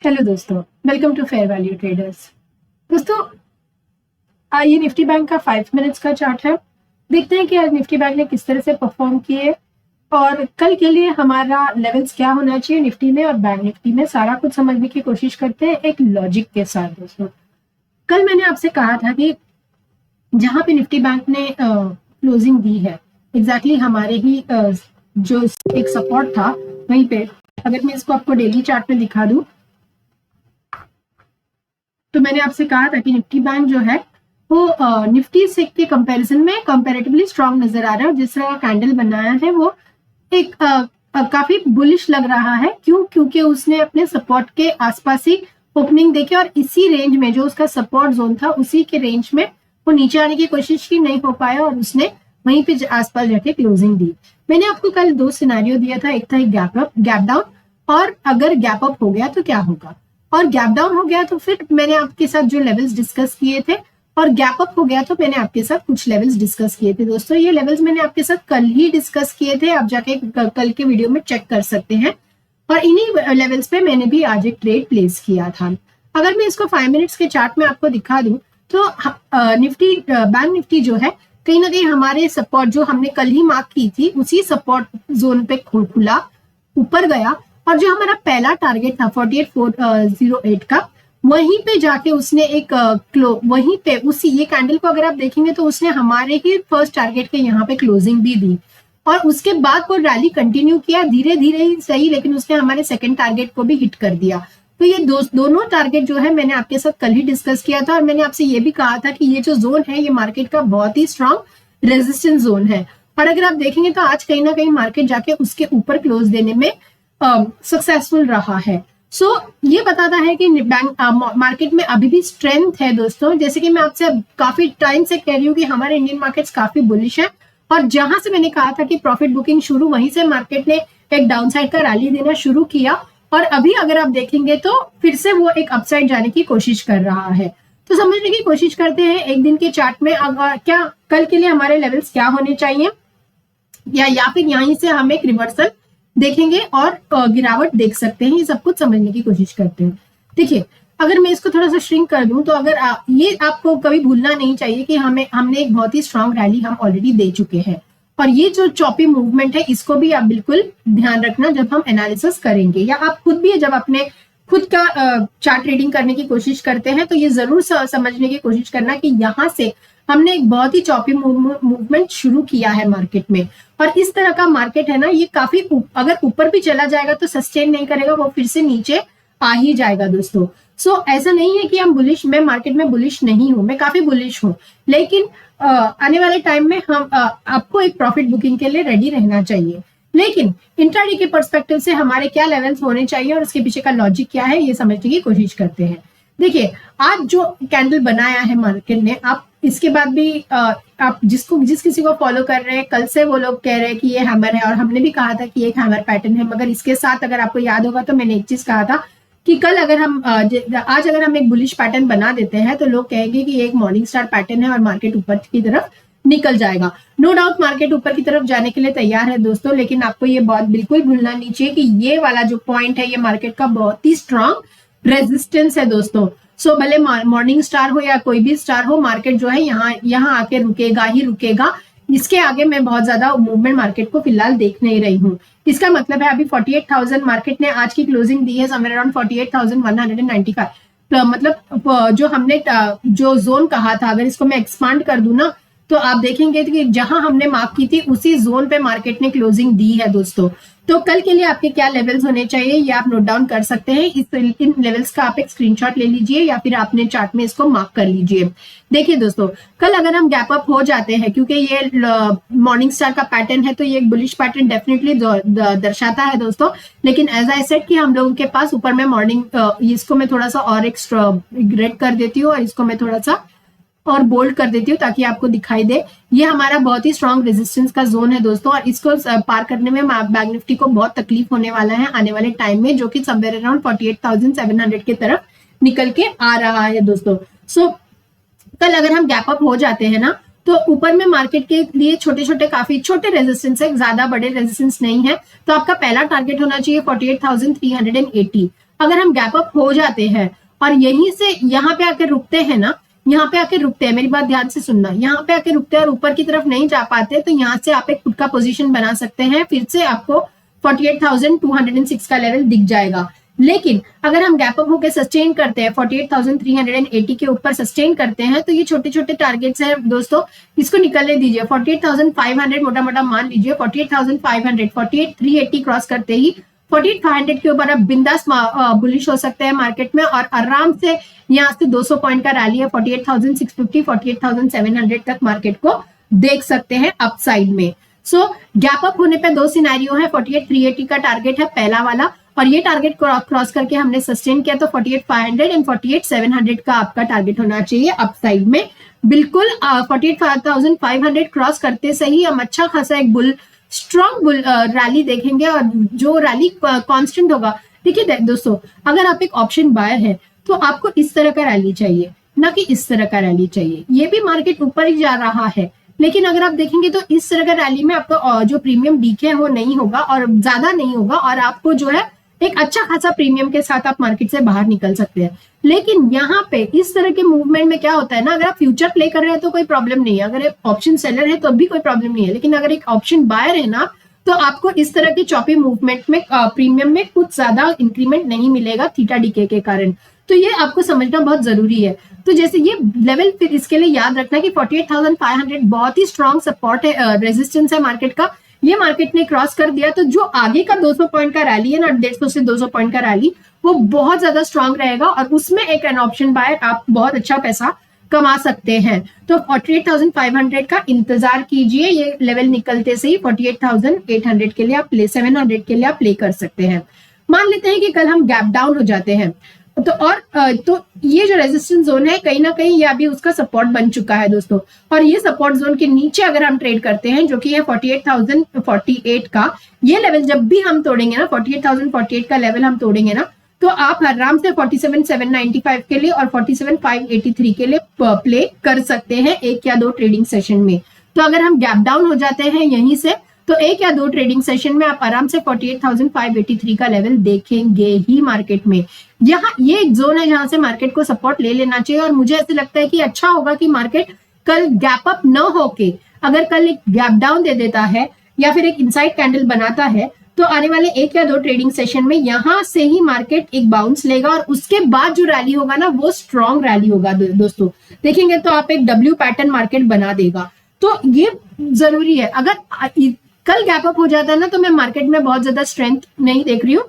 Hello दोस्तों, welcome to fair value traders. दोस्तों, ये निफ्टी बैंक का 5 मिनट्स का चार्ट है। देखते हैं कि आज निफ्टी बैंक ने किस तरह से परफॉर्म किए और कल के लिए हमारा लेवल्स क्या होना चाहिए निफ्टी में और बैंक निफ्टी में, सारा कुछ समझने की कोशिश करते हैं एक लॉजिक के साथ। दोस्तों, कल मैंने आपसे कहा था कि जहां पे निफ्टी बैंक ने क्लोजिंग दी है एग्जैक्टली हमारे ही जो एक सपोर्ट था वहीं पे, अगर मैं इसको आपको डेली चार्ट में दिखा दूं तो मैंने आपसे कहा था कि निफ्टी बैंक जो है वो निफ्टी से के कंपैरिजन में कंपैरेटिवली स्ट्रांग नजर आ रहा है और जिस तरह का कैंडल बनाया है वो एक काफी बुलिश लग रहा है। क्यों? क्योंकि उसने अपने सपोर्ट के आसपास ही ओपनिंग देखी और इसी रेंज में जो उसका सपोर्ट जोन था उसी के रेंज में वो नीचे आने की कोशिश की, नहीं हो पाया और उसने वहीं पे आसपास जाके क्लोजिंग दी। मैंने आपको कल दो सिनेरियो दिया था, एक था एक गैप डाउन, और अगर गैप अप हो गया तो क्या होगा, और गैप डाउन हो गया तो फिर मैंने आपके साथ जो लेवल्स डिस्कस किए थे, और गैप अप हो गया तो मैंने आपके साथ कुछ लेवल्स डिस्कस किए थे। दोस्तों, ये लेवल्स मैंने आपके साथ कल ही डिस्कस किए थे, आप जाके कल के वीडियो में चेक कर सकते हैं, और इन्हीं लेवल्स पे मैंने भी आज एक ट्रेड प्लेस किया था। अगर मैं इसको 5 मिनट्स के चार्ट में आपको दिखा दूं तो निफ्टी बैंक निफ्टी जो है कहीं ना कहीं हमारे सपोर्ट जो हमने कल ही मार्क की थी उसी सपोर्ट जोन पे खुला ऊपर गया, और जो हमारा पहला टारगेट था 48,408 का, वहीं पे जाके उसने एक वहीं पे उसी ये कैंडल को अगर आप देखेंगे तो उसने हमारे ही फर्स्ट टारगेट के यहाँ पे क्लोजिंग भी दी, और उसके बाद वो रैली कंटिन्यू किया, धीरे धीरे ही सही, लेकिन उसने हमारे सेकंड टारगेट को भी हिट कर दिया। तो ये दोनों टारगेट जो है मैंने आपके साथ कल ही डिस्कस किया था, और मैंने आपसे ये भी कहा था कि ये जो जोन है ये मार्केट का बहुत ही स्ट्रांग रेजिस्टेंस जोन है, और अगर आप देखेंगे तो आज कहीं ना कहीं मार्केट जाके उसके ऊपर क्लोज देने में सक्सेसफुल रहा है। सो ये बताता है कि बैंक मार्केट में अभी भी स्ट्रेंथ है। दोस्तों, जैसे कि मैं आपसे काफी टाइम से कह रही हूँ कि हमारे इंडियन मार्केट्स काफी बुलिश है, और जहां से मैंने कहा था कि प्रॉफिट बुकिंग शुरू, वहीं से मार्केट ने एक डाउनसाइड का रैली देना शुरू किया, और अभी अगर आप देखेंगे तो फिर से वो एक अपसाइड जाने की कोशिश कर रहा है। तो समझने की कोशिश करते हैं एक दिन के चार्ट में क्या कल के लिए हमारे लेवल्स क्या होने चाहिए, या फिर यहीं से हम एक रिवर्सल देखेंगे और गिरावट देख सकते हैं। ये सब कुछ समझने की कोशिश करते हैं। देखिए, अगर मैं इसको थोड़ा सा श्रिंक कर दूं तो अगर ये आपको कभी भूलना नहीं चाहिए कि हमने एक बहुत ही स्ट्रांग रैली हम ऑलरेडी दे चुके हैं, और ये जो चॉपी मूवमेंट है इसको भी आप बिल्कुल ध्यान रखना जब हम एनालिसिस करेंगे, या आप खुद भी जब अपने खुद का चार्ट ट्रेडिंग करने की कोशिश करते हैं तो ये जरूर समझने की कोशिश करना कि यहाँ से हमने एक बहुत ही चॉपी मूवमेंट शुरू किया है मार्केट में, और इस तरह का मार्केट है ना, ये काफी अगर ऊपर भी चला जाएगा तो सस्टेन नहीं करेगा, वो फिर से नीचे आ ही जाएगा। दोस्तों, सो ऐसा नहीं है कि हम बुलिश, मैं मार्केट में बुलिश नहीं हूं, मैं काफी बुलिश हूं, लेकिन आने वाले टाइम में हम आपको एक प्रॉफिट बुकिंग के लिए रेडी रहना चाहिए। लेकिन इंट्राडे के पर्सपेक्टिव से हमारे क्या लेवल्स होने चाहिए और उसके पीछे का लॉजिक क्या है, ये समझने की कोशिश करते हैं। देखिए, आज जो कैंडल बनाया है मार्केट ने, आप इसके बाद भी आप जिस किसी को फॉलो कर रहे हैं, कल से वो लोग कह रहे हैं कि ये हैमर है, और हमने भी कहा था कि ये एक हैमर पैटर्न है, मगर इसके साथ अगर आपको याद होगा तो मैंने एक चीज कहा था कि कल अगर हम आज अगर हम एक बुलिश पैटर्न बना देते हैं तो लोग कहेंगे कि ये एक मॉर्निंग स्टार पैटर्न है और मार्केट ऊपर की तरफ निकल जाएगा। नो डाउट मार्केट ऊपर की तरफ जाने के लिए तैयार है दोस्तों, लेकिन आपको ये बात बिल्कुल भूलना नहीं चाहिए कि ये वाला जो पॉइंट है ये मार्केट का बहुत ही स्ट्रांग रेजिस्टेंस है दोस्तों। सो भले मॉर्निंग स्टार हो या कोई भी स्टार हो, मार्केट जो है यहाँ आके रुकेगा ही रुकेगा। इसके आगे मैं बहुत ज्यादा मूवमेंट मार्केट को फिलहाल देख नहीं रही हूँ। इसका मतलब है अभी 48,000 मार्केट ने आज की क्लोजिंग दी है, समवेयर अराउंड 48,195। मतलब जो हमने जो जोन कहा था, अगर इसको मैं एक्सपांड कर दूं ना तो आप देखेंगे कि जहां हमने मार्क की थी उसी जोन पे मार्केट ने क्लोजिंग दी है दोस्तों। तो कल के लिए आपके क्या लेवल्स होने चाहिए ये आप नोट डाउन कर सकते हैं। इन लेवल्स का आप एक स्क्रीनशॉट ले लीजिए या फिर आपने चार्ट में इसको मार्क कर लीजिए। देखिए दोस्तों, कल अगर हम गैप अप हो जाते हैं, क्योंकि ये मॉर्निंग स्टार का पैटर्न है तो ये एक बुलिश पैटर्न डेफिनेटली दर्शाता है दोस्तों, लेकिन एज आई सेड कि हम लोगों के पास ऊपर में मॉर्निंग, इसको मैं थोड़ा सा और एक रेड कर देती हूँ और इसको मैं थोड़ा सा और बोल्ड कर देती हूँ ताकि आपको दिखाई दे। ये हमारा बहुत ही स्ट्रांग रेजिस्टेंस का जोन है दोस्तों, और इसको पार करने में बैंक निफ्टी को बहुत तकलीफ होने वाला है आने वाले टाइम में, जो कि समवेयर अराउंड 48,700 की तरफ निकल के आ रहा है दोस्तों। सो कल अगर हम गैप अप हो जाते हैं ना तो ऊपर में मार्केट के लिए छोटे छोटे काफी छोटे रेजिस्टेंस है, ज्यादा बड़े रेजिस्टेंस नहीं है। तो आपका पहला टारगेट होना चाहिए 48,380। अगर हम गैप अप हो जाते हैं और यहीं से यहाँ पे आकर रुकते हैं ना, यहाँ पे आके रुकते हैं, मेरी बात ध्यान से सुनना, यहाँ पे आके रुकते हैं और ऊपर की तरफ नहीं जा पाते, तो यहाँ से आप एक खुद का पोजीशन बना सकते हैं, फिर से आपको 48,206 का लेवल दिख जाएगा। लेकिन अगर हम गैप अप होकर सस्टेन करते हैं 48,380 के ऊपर सस्टेन करते हैं, तो ये छोटे छोटे टारगेट्स हैं दोस्तों, इसको निकलने दीजिए। 48,500 मोटा मोटा मान लीजिए, 48,500, 48,380 क्रॉस करते ही 48,500 के ऊपर आप बिंदास बुलिश हो सकते हैं मार्केट में, और आराम से यहाँ से 200 पॉइंट का रैली है 48,650, 48,700 तक मार्केट को देख सकते हैं अपसाइड में। सो गैप अप होने पे दो सिनेरियो है, 48,380 का टारगेट है पहला वाला, और ये टारगेट क्रॉस करके हमने सस्टेन किया तो 48,500 एंड 48,700 का आपका टारगेट होना चाहिए अपसाइड में। बिल्कुल 48,500 क्रॉस करते सही हम अच्छा खासा एक स्ट्रॉन्ग बुल रैली देखेंगे, और जो रैली कांस्टेंट होगा। देखिए दोस्तों, अगर आप एक ऑप्शन बायर है तो आपको इस तरह का रैली चाहिए, ना कि इस तरह का रैली चाहिए। ये भी मार्केट ऊपर ही जा रहा है, लेकिन अगर आप देखेंगे तो इस तरह का रैली में आपका जो प्रीमियम डीके है वो नहीं होगा और ज्यादा नहीं होगा, और आपको जो है एक अच्छा खासा प्रीमियम के साथ आप मार्केट से बाहर निकल सकते हैं। लेकिन यहाँ पे इस तरह के मूवमेंट में क्या होता है ना, अगर आप फ्यूचर प्ले कर रहे हैं तो कोई प्रॉब्लम नहीं है, अगर एक ऑप्शन सेलर है तो भी कोई प्रॉब्लम नहीं है, लेकिन अगर एक ऑप्शन बायर है ना, तो आपको इस तरह के चॉपी मूवमेंट में प्रीमियम में कुछ ज्यादा इंक्रीमेंट नहीं मिलेगा थीटा डीके के कारण। तो ये आपको समझना बहुत जरूरी है। तो जैसे ये लेवल, फिर इसके लिए याद रखना कि 48,500 बहुत ही स्ट्रॉन्ग सपोर्ट है, रेजिस्टेंस है मार्केट का। ये मार्केट ने क्रॉस कर दिया तो जो आगे का 200 पॉइंट का रैली है ना, 150 से 200 पॉइंट का रैली, वो बहुत ज्यादा स्ट्रॉन्ग रहेगा, और उसमें एक एन ऑप्शन बायर आप बहुत अच्छा पैसा कमा सकते हैं। तो 48,500 का इंतजार कीजिए, ये लेवल निकलते से ही 48,800 के लिए आप 700 के लिए आप प्ले कर सकते हैं। मान लेते हैं कि कल हम गैप डाउन हो जाते हैं, तो ये जो रेजिस्टेंस जोन है कहीं ना कहीं ये अभी उसका सपोर्ट बन चुका है दोस्तों, और ये सपोर्ट जोन के नीचे अगर हम ट्रेड करते हैं, जो कि है 48,048 का, ये लेवल जब भी हम तोड़ेंगे ना, 48,048 का लेवल हम तोड़ेंगे ना, तो आप आराम से 47,795 के लिए और 47,583 के लिए प्ले कर सकते हैं एक या दो ट्रेडिंग सेशन में। तो अगर हम गैप डाउन हो जाते हैं यहीं से, तो एक या दो ट्रेडिंग सेशन में आप आराम से 48,583 का लेवल देखेंगे ही मार्केट में। यहाँ ये एक जोन है जहां से मार्केट को सपोर्ट ले लेना चाहिए, और मुझे ऐसे लगता है कि अच्छा होगा कि मार्केट कल गैप अप न होके अगर कल एक गैप डाउन दे देता है या फिर एक इनसाइड कैंडल बनाता है, तो आने वाले एक या दो ट्रेडिंग सेशन में यहां से ही मार्केट एक बाउंस लेगा, और उसके बाद जो रैली होगा ना, वो स्ट्रॉन्ग रैली होगा दोस्तों। देखेंगे तो आप एक डब्ल्यू पैटर्न मार्केट बना देगा। तो ये जरूरी है। अगर कल गैप अप हो जाता है ना, तो मैं मार्केट में बहुत ज्यादा स्ट्रेंथ नहीं देख रही हूँ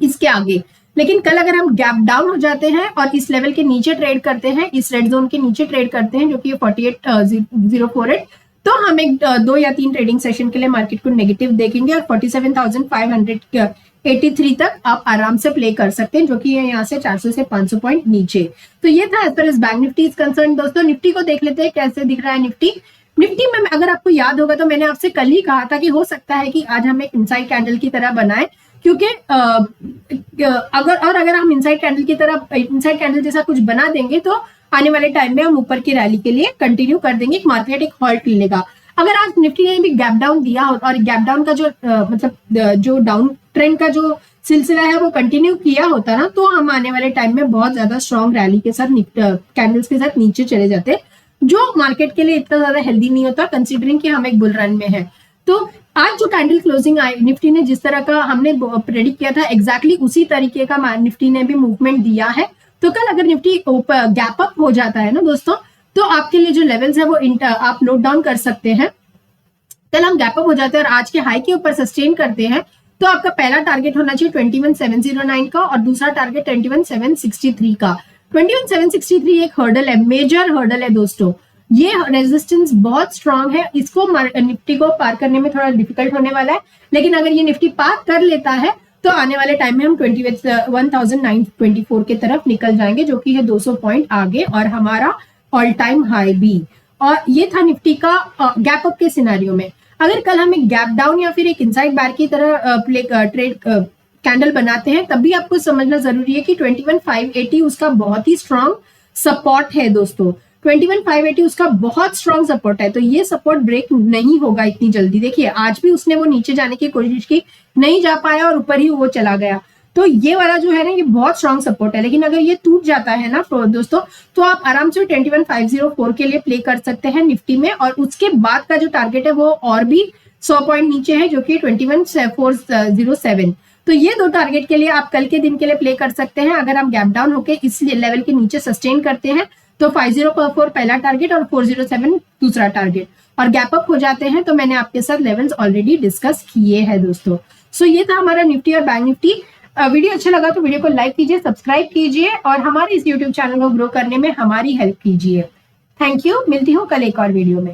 इसके आगे। लेकिन कल अगर हम गैप डाउन हो जाते हैं और इस लेवल के नीचे ट्रेड करते हैं, इस रेड जोन के नीचे ट्रेड करते हैं, जो कि 48,048, तो हम एक दो या तीन ट्रेडिंग सेशन के लिए मार्केट को नेगेटिव देखेंगे, और 47,583 तक आप आराम से प्ले कर सकते हैं, जो कि है यहाँ से 400 से 500 पॉइंट नीचे। तो ये था as per as bank Nifty is concern. दोस्तों निफ्टी को देख लेते हैं कैसे दिख रहा है। निफ्टी में अगर आपको याद होगा तो मैंने आपसे कल ही कहा था कि हो सकता है कि आज हम एक इनसाइड कैंडल की तरह बनाए, क्योंकि अगर हम इनसाइड कैंडल जैसा कुछ बना देंगे तो आने वाले टाइम में हम ऊपर की रैली के लिए कंटिन्यू कर देंगे, मार्केट एक हॉल्ट ले लेगा। अगर आज निफ्टी ने भी गैप डाउन दिया और गैप डाउन का जो डाउन ट्रेंड का जो सिलसिला है वो कंटिन्यू किया होता ना, तो हम आने वाले टाइम में बहुत ज्यादा स्ट्रॉन्ग रैली के साथ कैंडल्स के साथ नीचे चले जाते, जो मार्केट के लिए इतना ज्यादा हेल्दी नहीं होता, कंसीडरिंग कि हम एक बुल रन में है। तो आज जो कैंडल क्लोजिंग आई निफ्टी ने, जिस तरह का हमने प्रेडिक्ट किया था, एग्जैक्टली उसी तरीके का निफ्टी ने भी मूवमेंट दिया है। तो कल अगर निफ्टी गैप अप हो जाता है ना दोस्तों, तो आपके लिए जो लेवल्स है वो आप नोट डाउन कर सकते हैं। कल हम गैप अप हो जाते हैं और आज के हाई के ऊपर सस्टेन करते हैं, तो आपका पहला टारगेट होना चाहिए 21,709 का, और दूसरा टारगेट 21,763 का। 21,763 एक हर्डल है, मेजर हर्डल है दोस्तों। ये रेजिस्टेंस बहुत स्ट्रांग है, इसको निफ्टी को पार करने में थोड़ा डिफिकल्ट होने वाला है, लेकिन अगर ये निफ्टी पार कर लेता है तो आने वाले टाइम में हम 21,924 की तरफ निकल जाएंगे, जो कि है 200 पॉइंट आगे और हमारा ऑल टाइम हाई भी। और ये था निफ्टी का गैप अप के सिनेरियो में। अगर कल हम एक गैप डाउन या फिर एक इनसाइड बार की तरह ट्रेड कैंडल बनाते हैं, तब भी आपको समझना जरूरी है कि 21,580 उसका बहुत ही स्ट्रांग सपोर्ट है दोस्तों। 21,580 उसका बहुत स्ट्रांग सपोर्ट है, तो ये सपोर्ट ब्रेक नहीं होगा इतनी जल्दी। देखिए आज भी उसने वो नीचे जाने की कोशिश की, नहीं जा पाया और ऊपर ही वो चला गया। तो ये वाला जो है ना, ये बहुत स्ट्रॉन्ग सपोर्ट है। लेकिन अगर ये टूट जाता है ना दोस्तों, तो आप आराम से 21,504 के लिए प्ले कर सकते हैं निफ्टी में। और उसके बाद का जो टारगेट है वो और भी 100 पॉइंट नीचे है, जो कि 21,407। तो ये दो टारगेट के लिए आप कल के दिन के लिए प्ले कर सकते हैं। अगर हम गैप डाउन होकर इस लेवल के नीचे सस्टेन करते हैं तो 504 पहला टारगेट और 407 दूसरा टारगेट, और गैप अप हो जाते हैं तो मैंने आपके साथ लेवल्स ऑलरेडी डिस्कस किए हैं दोस्तों। सो ये था हमारा निफ्टी और बैंक निफ्टी। वीडियो अच्छा लगा तो वीडियो को लाइक कीजिए, सब्सक्राइब कीजिए और हमारे इस यूट्यूब चैनल को ग्रो करने में हमारी हेल्प कीजिए। थैंक यू, मिलती हूँ कल एक और वीडियो में।